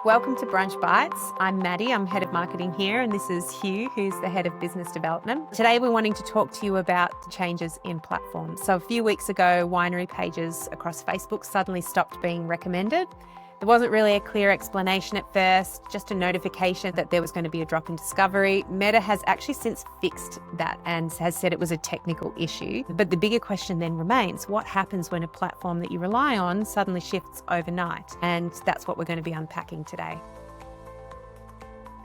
Welcome to Brunch Bites. I'm Maddie, I'm head of marketing here, and this is Hugh, who's the head of business development. Today we're wanting to talk to you about the changes in platforms. So a few weeks ago, winery pages across Facebook suddenly stopped being recommended. There wasn't really a clear explanation at first, just a notification that there was going to be a drop in discovery. Meta has actually since fixed that and has said it was a technical issue. But the bigger question then remains, what happens when a platform that you rely on suddenly shifts overnight? And that's what we're going to be unpacking today.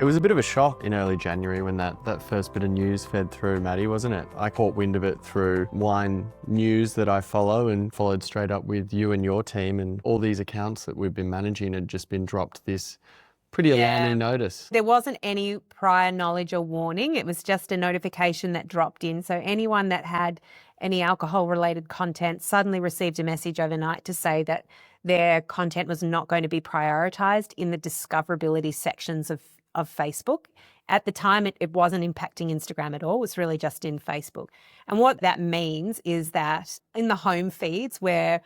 It was a bit of a shock in early January when that first bit of news fed through, Maddie, wasn't it? I caught wind of it through wine news that I follow and followed straight up with you and your team, and all these accounts that we've been managing had just been dropped this pretty alarming notice. There wasn't any prior knowledge or warning. It was just a notification that dropped in. So anyone that had any alcohol-related content suddenly received a message overnight to say that their content was not going to be prioritized in the discoverability sections of Facebook. At the time, it wasn't impacting Instagram at all. It was really just in Facebook. And what that means is that in the home feeds where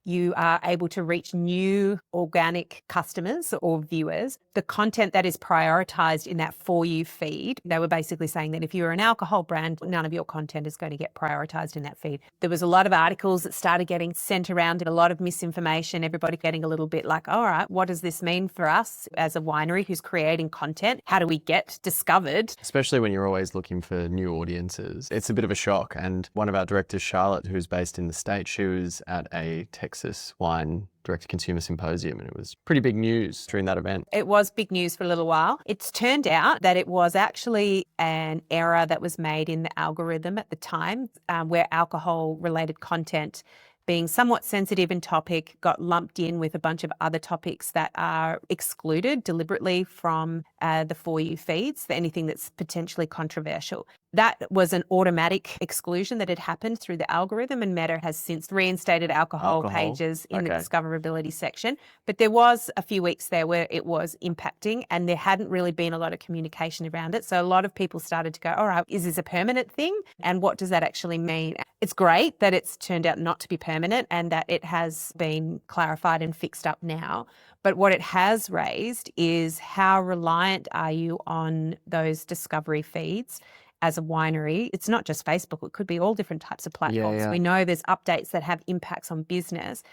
you are able to reach new organic customers or viewers, the content that is prioritized in that For You feed, they were basically saying that if you're an alcohol brand, none of your content is going to get prioritized in that feed. There was a lot of articles that started getting sent around, a lot of misinformation, everybody getting a little bit like, all right, what does this mean for us as a winery who's creating content? How do we get discovered? Especially when you're always looking for new audiences. It's a bit of a shock. And one of our directors, Charlotte, who's based in the States, she was at a Texas wine direct-to-consumer symposium, and it was pretty big news during that event. It was big news for a little while. It's turned out that it was actually an error that was made in the algorithm at the time, where alcohol-related content, being somewhat sensitive in topic, got lumped in with a bunch of other topics that are excluded deliberately from the For You feeds, for anything that's potentially controversial. That was an automatic exclusion that had happened through the algorithm, and Meta has since reinstated alcohol pages in the discoverability section. But there was a few weeks there where it was impacting and there hadn't really been a lot of communication around it. So a lot of people started to go, all right, is this a permanent thing? And what does that actually mean? It's great that it's turned out not to be permanent and that it has been clarified and fixed up now. But what it has raised is how reliant are you on those discovery feeds as a winery? It's not just Facebook, it could be all different types of platforms. We know there's updates that have impacts on business.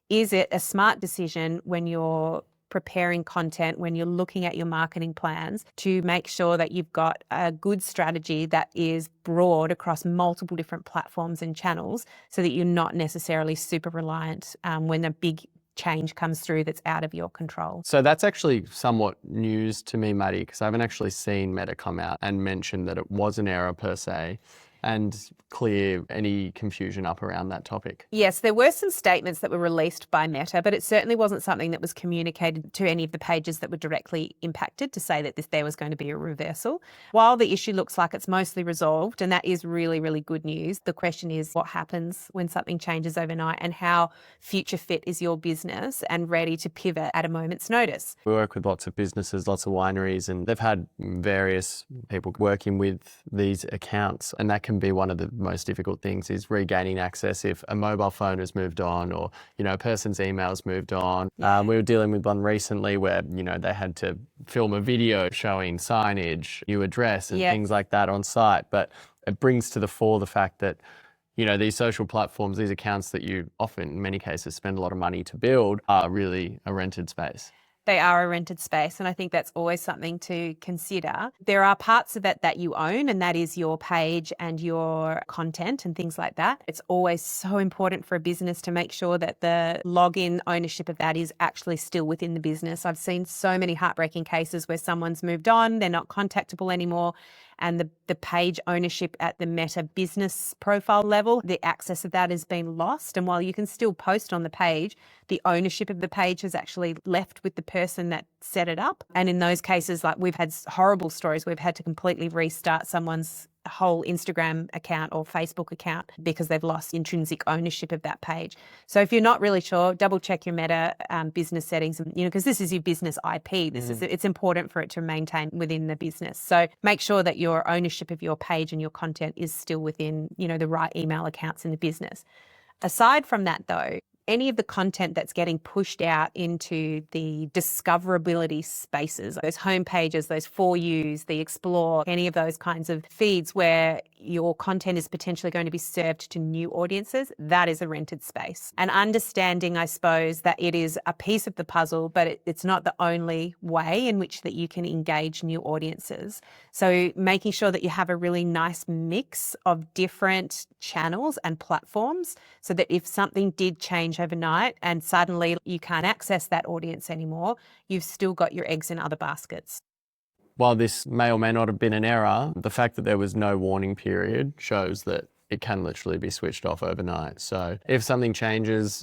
Is it a smart decision when you're preparing content, when you're looking at your marketing plans, to make sure that you've got a good strategy that is broad across multiple different platforms and channels so that you're not necessarily super reliant when a big change comes through that's out of your control? So that's actually somewhat news to me, Maddie, because I haven't actually seen Meta come out and mention that it was an error per se and clear any confusion up around that topic. Yes, there were some statements that were released by Meta, but it certainly wasn't something that was communicated to any of the pages that were directly impacted to say that there was going to be a reversal. While the issue looks like it's mostly resolved, and that is really, really good news, the question is what happens when something changes overnight and how future fit is your business and ready to pivot at a moment's notice. We work with lots of businesses, lots of wineries, and they've had various people working with these accounts, and that can be one of the most difficult things is regaining access if a mobile phone has moved on or, a person's email's moved on. We were dealing with one recently where, they had to film a video showing signage, new address and things like that on site. But it brings to the fore the fact that, these social platforms, these accounts that you often, in many cases, spend a lot of money to build are really a rented space. They are a rented space, and I think that's always something to consider. There are parts of it that you own, and that is your page and your content and things like that. It's always so important for a business to make sure that the login ownership of that is actually still within the business. I've seen so many heartbreaking cases where someone's moved on, they're not contactable anymore, and the page ownership at the Meta business profile level, the access of that has been lost. And while you can still post on the page, the ownership of the page has actually left with the person that set it up. And in those cases, like we've had horrible stories, we've had to completely restart someone's whole Instagram account or Facebook account because they've lost intrinsic ownership of that page. So if you're not really sure, double check your Meta business settings, because this is your business IP. It's important for it to maintain within the business. So make sure that your ownership of your page and your content is still within, the right email accounts in the business. Aside from that though, any of the content that's getting pushed out into the discoverability spaces, those homepages, those for yous, the explore, any of those kinds of feeds where your content is potentially going to be served to new audiences, that is a rented space. And understanding, I suppose, that it is a piece of the puzzle, but it's not the only way in which that you can engage new audiences. So making sure that you have a really nice mix of different channels and platforms so that if something did change overnight and suddenly you can't access that audience anymore, you've still got your eggs in other baskets. While this may or may not have been an error, the fact that there was no warning period shows that it can literally be switched off overnight. So if something changes,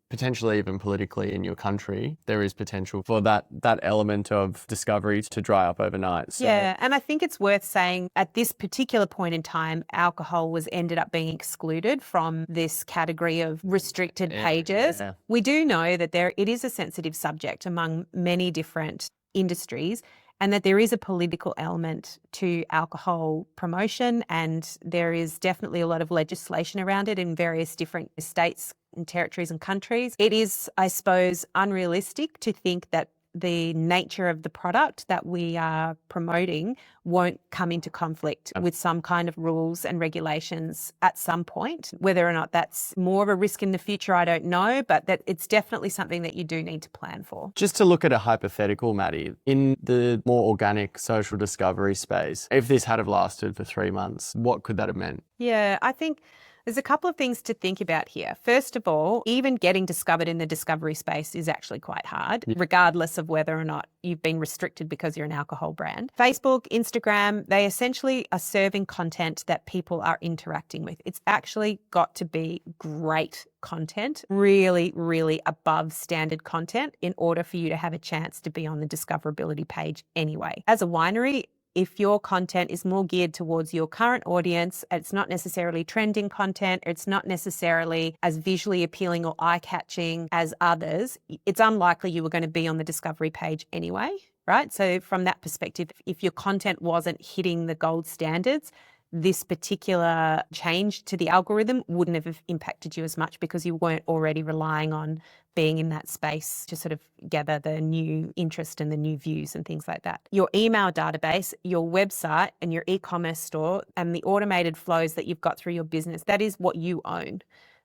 potentially even politically in your country, there is potential for that element of discovery to dry up overnight. So. Yeah, and I think it's worth saying at this particular point in time, alcohol ended up being excluded from this category of restricted pages. Yeah. We do know that it is a sensitive subject among many different industries, and that there is a political element to alcohol promotion, and there is definitely a lot of legislation around it in various different states and territories and countries. It is, I suppose, unrealistic to think that the nature of the product that we are promoting won't come into conflict with some kind of rules and regulations at some point. Whether or not that's more of a risk in the future, I don't know, but that it's definitely something that you do need to plan for. Just to look at a hypothetical, Maddie, in the more organic social discovery space, if this had have lasted for 3 months, what could that have meant? Yeah, I think there's a couple of things to think about here. First of all, even getting discovered in the discovery space is actually quite hard, regardless of whether or not you've been restricted because you're an alcohol brand. Facebook, Instagram, they essentially are serving content that people are interacting with. It's actually got to be great content, really, really above standard content in order for you to have a chance to be on the discoverability page anyway. As a winery, if your content is more geared towards your current audience, it's not necessarily trending content, it's not necessarily as visually appealing or eye-catching as others, it's unlikely you were going to be on the discovery page anyway, right? So from that perspective, if your content wasn't hitting the gold standards, this particular change to the algorithm wouldn't have impacted you as much because you weren't already relying on being in that space to sort of gather the new interest and the new views and things like that. Your email database, your website and your e-commerce store and the automated flows that you've got through your business, that is what you own.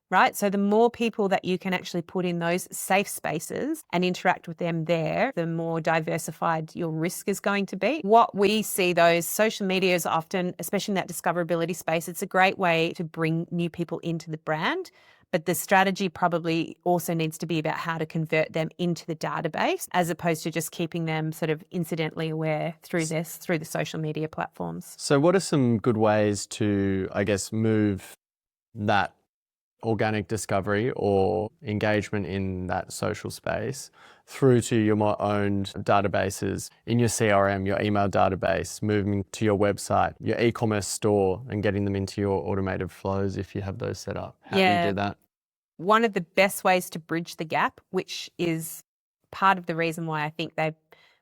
Right? So the more people that you can actually put in those safe spaces and interact with them there, the more diversified your risk is going to be. What we see, those social media is often, especially in that discoverability space, it's a great way to bring new people into the brand. But the strategy probably also needs to be about how to convert them into the database as opposed to just keeping them sort of incidentally aware through the social media platforms. So what are some good ways to, I guess, move that organic discovery or engagement in that social space through to your more owned databases in your CRM, your email database, moving to your website, your e-commerce store and getting them into your automated flows if you have those set up? How do you do that? One of the best ways to bridge the gap, which is part of the reason why I think they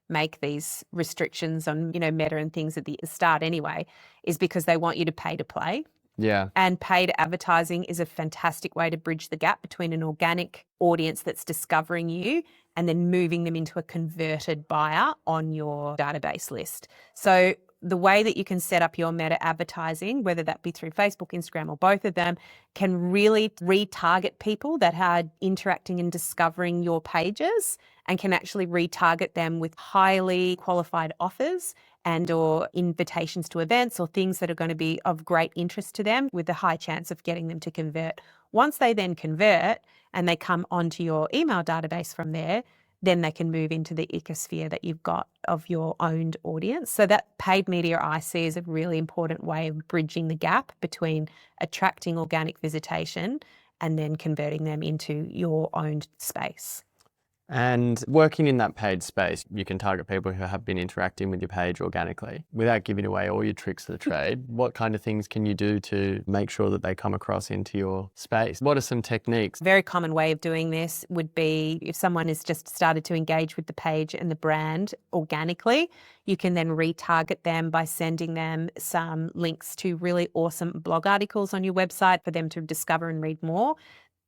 make these restrictions on, Meta and things at the start anyway, is because they want you to pay to play. Yeah. And paid advertising is a fantastic way to bridge the gap between an organic audience that's discovering you and then moving them into a converted buyer on your database list. So the way that you can set up your meta advertising, whether that be through Facebook, Instagram, or both of them, can really retarget people that are interacting and discovering your pages and can actually retarget them with highly qualified offers and or invitations to events or things that are going to be of great interest to them with a high chance of getting them to convert. Once they then convert and they come onto your email database from there, then they can move into the ecosphere that you've got of your owned audience. So that paid media I see is a really important way of bridging the gap between attracting organic visitation and then converting them into your owned space. And working in that paid space, you can target people who have been interacting with your page organically without giving away all your tricks of the trade. What kind of things can you do to make sure that they come across into your space? What are some techniques? A very common way of doing this would be if someone has just started to engage with the page and the brand organically, you can then retarget them by sending them some links to really awesome blog articles on your website for them to discover and read more.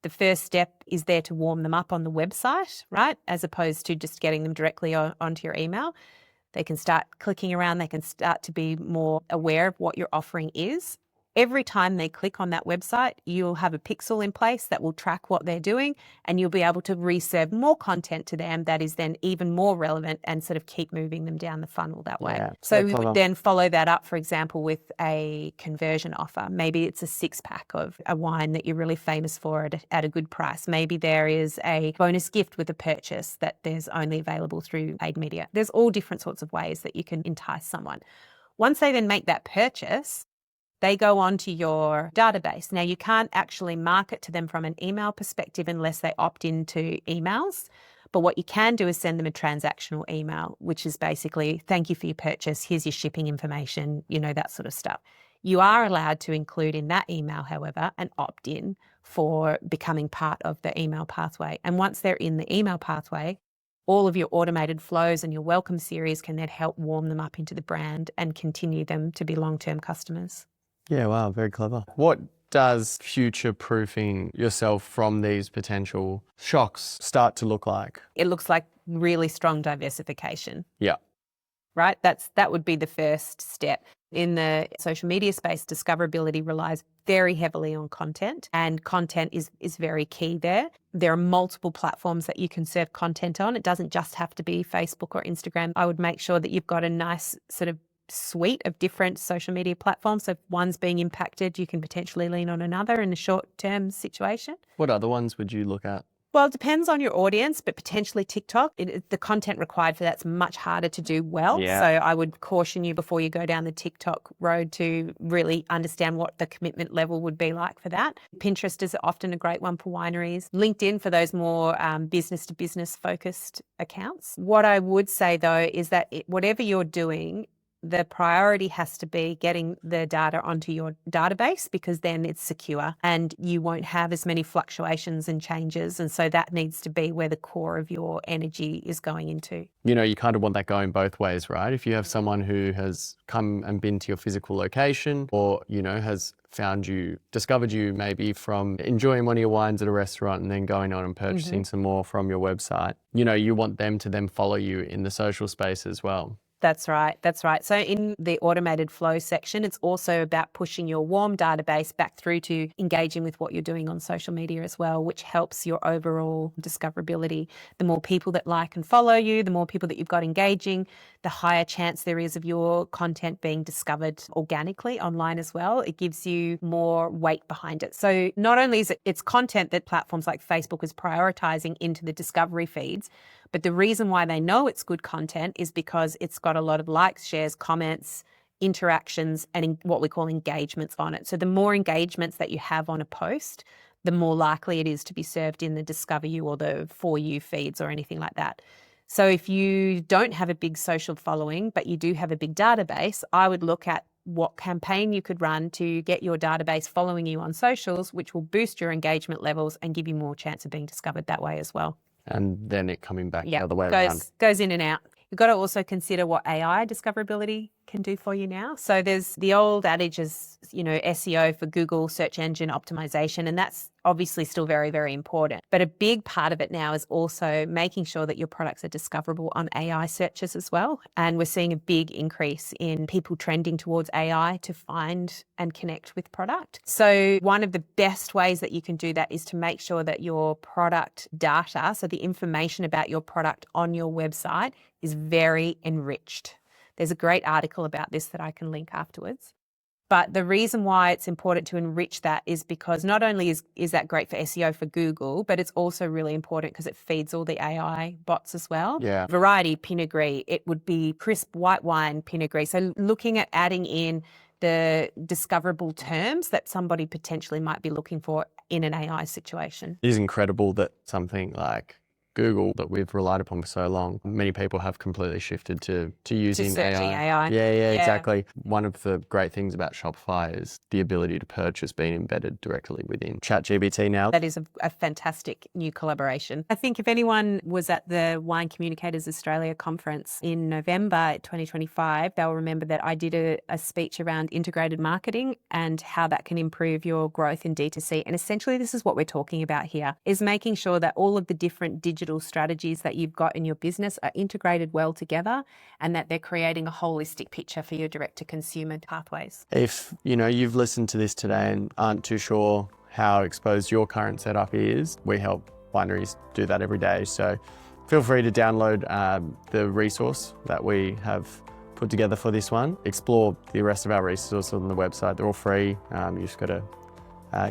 The first step is there to warm them up on the website, right? As opposed to just getting them directly onto your email. They can start clicking around. They can start to be more aware of what your offering is. Every time they click on that website, you'll have a pixel in place that will track what they're doing, and you'll be able to reserve more content to them that is then even more relevant and sort of keep moving them down the funnel that way. Yeah, So so we clever. would then follow that up, for example, with a conversion offer. Maybe it's a 6-pack of a wine that you're really famous for at a good price. Maybe there is a bonus gift with a purchase that there's only available through paid media. There's all different sorts of ways that you can entice someone. Once they then make that purchase, they go onto your database. Now, you can't actually market to them from an email perspective unless they opt into emails. But what you can do is send them a transactional email, which is basically, thank you for your purchase, here's your shipping information, that sort of stuff. You are allowed to include in that email, however, an opt-in for becoming part of the email pathway. And once they're in the email pathway, all of your automated flows and your welcome series can then help warm them up into the brand and continue them to be long-term customers. Yeah, wow, very clever. What does future-proofing yourself from these potential shocks start to look like? It looks like really strong diversification. Yeah. Right? That would be the first step. In the social media space, discoverability relies very heavily on content, and content is very key there. There are multiple platforms that you can serve content on. It doesn't just have to be Facebook or Instagram. I would make sure that you've got a nice sort of suite of different social media platforms. So if one's being impacted, you can potentially lean on another in a short-term situation. What other ones would you look at? Well, it depends on your audience, but potentially TikTok, the content required for that's much harder to do well. Yeah. So I would caution you before you go down the TikTok road to really understand what the commitment level would be like for that. Pinterest is often a great one for wineries. LinkedIn for those more business to business focused accounts. What I would say though is that whatever you're doing, the priority has to be getting the data onto your database, because then it's secure and you won't have as many fluctuations and changes. And so that needs to be where the core of your energy is going into. You kind of want that going both ways, right? If you have someone who has come and been to your physical location, or, has discovered you maybe from enjoying one of your wines at a restaurant and then going on and purchasing some more from your website, you want them to then follow you in the social space as well. That's right. So in the automated flow section, it's also about pushing your warm database back through to engaging with what you're doing on social media as well, which helps your overall discoverability. The more people that like and follow you, the more people that you've got engaging, the higher chance there is of your content being discovered organically online as well. It gives you more weight behind it. So not only is it's content that platforms like Facebook is prioritizing into the discovery feeds, but the reason why they know it's good content is because it's got a lot of likes, shares, comments, interactions, and what we call engagements on it. So the more engagements that you have on a post, the more likely it is to be served in the Discover You or the For You feeds or anything like that. So if you don't have a big social following, but you do have a big database, I would look at what campaign you could run to get your database following you on socials, which will boost your engagement levels and give you more chance of being discovered that way as well. And then it coming back the other way around. Goes in and out. You've got to also consider what AI discoverability can do for you now. So there's the old adage is, SEO for Google search engine optimization, and that's obviously still very, very important. But a big part of it now is also making sure that your products are discoverable on AI searches as well. And we're seeing a big increase in people trending towards AI to find and connect with product. So one of the best ways that you can do that is to make sure that your product data, so the information about your product on your website, is very enriched. There's a great article about this that I can link afterwards. But the reason why it's important to enrich that is because not only is that great for SEO for Google, but it's also really important because it feeds all the AI bots as well. Yeah. Variety Pinot Gris, it would be crisp white wine Pinot Gris. So looking at adding in the discoverable terms that somebody potentially might be looking for in an AI situation. It is incredible that something like Google that we've relied upon for so long, many people have completely shifted to using searching AI. Yeah, exactly. One of the great things about Shopify is the ability to purchase being embedded directly within ChatGPT now. That is a fantastic new collaboration. I think if anyone was at the Wine Communicators Australia conference in November 2025, they'll remember that I did a speech around integrated marketing and how that can improve your growth in D2C. And essentially, this is what we're talking about here, is making sure that all of the different digital strategies that you've got in your business are integrated well together and that they're creating a holistic picture for your direct-to-consumer pathways. If you've listened to this today and aren't too sure how exposed your current setup is, we help wineries do that every day. So feel free to download the resource that we have put together for this one. Explore the rest of our resources on the website. They're all free. You just got to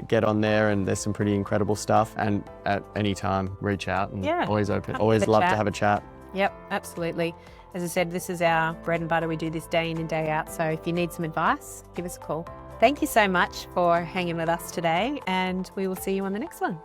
get on there, and there's some pretty incredible stuff. And at any time, reach out and always open. Always love to have a chat. Yep, absolutely. As I said, this is our bread and butter. We do this day in and day out. So if you need some advice, give us a call. Thank you so much for hanging with us today, and we will see you on the next one.